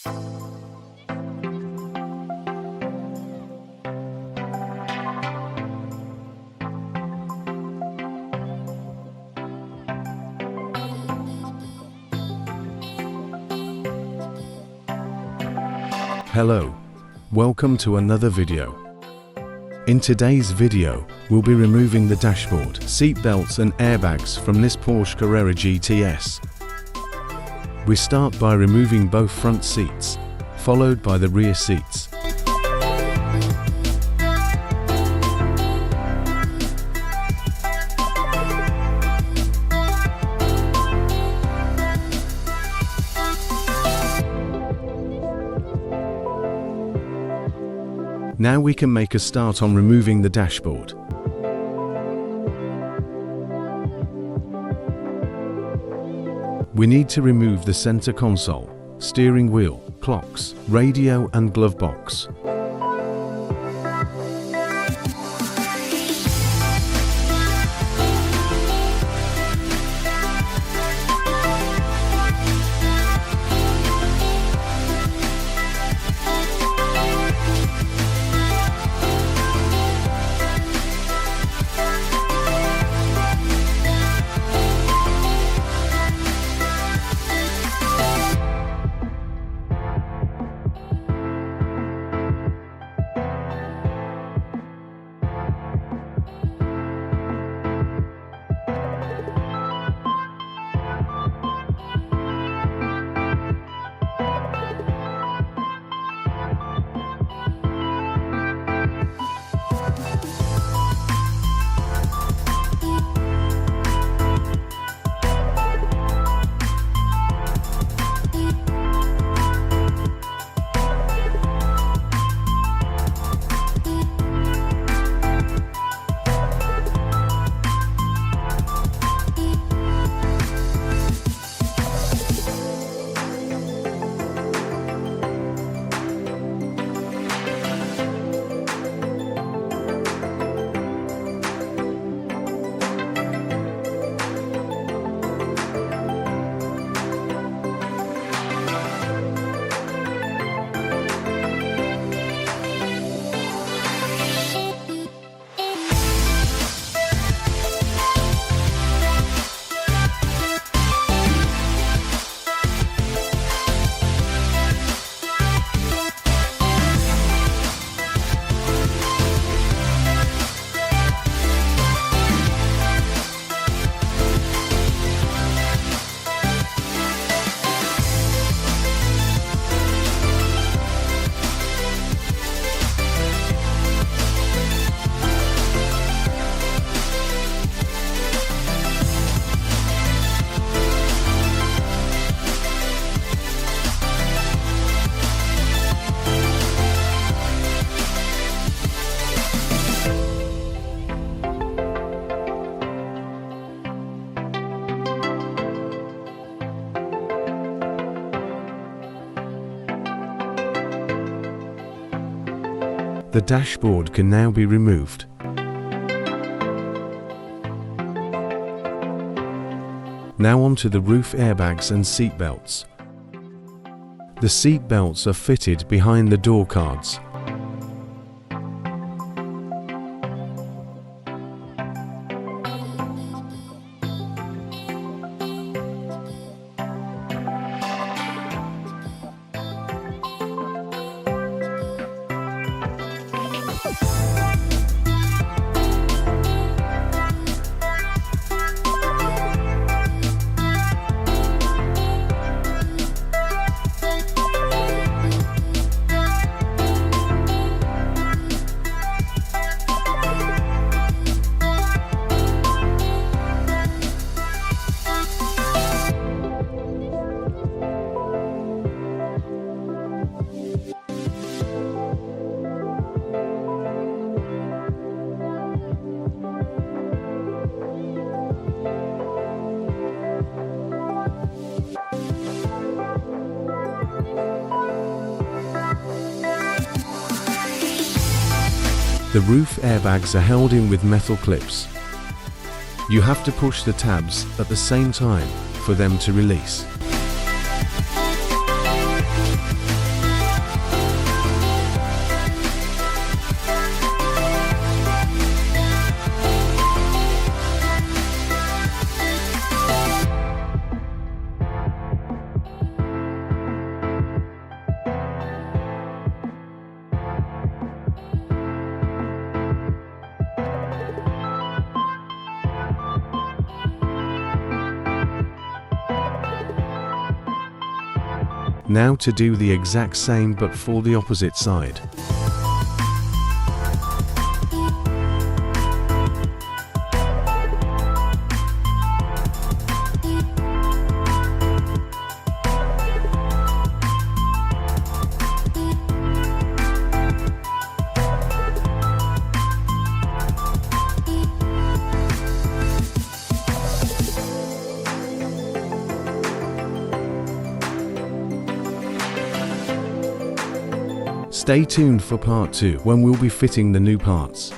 Hello, welcome to another video. In today's video, we'll be removing the dashboard, seat belts and airbags from this Porsche Carrera GTS. We start by removing both front seats, followed by the rear seats. Now we can make a start on removing the dashboard. We need to remove the center console, steering wheel, clocks, radio and glove box. The dashboard can now be removed. Now onto the roof airbags and seat belts. The seat belts are fitted behind the door cards. The roof airbags are held in with metal clips. You have to push the tabs at the same time for them to release. Now to do the exact same but for the opposite side. Stay tuned for part 2 when we'll be fitting the new parts.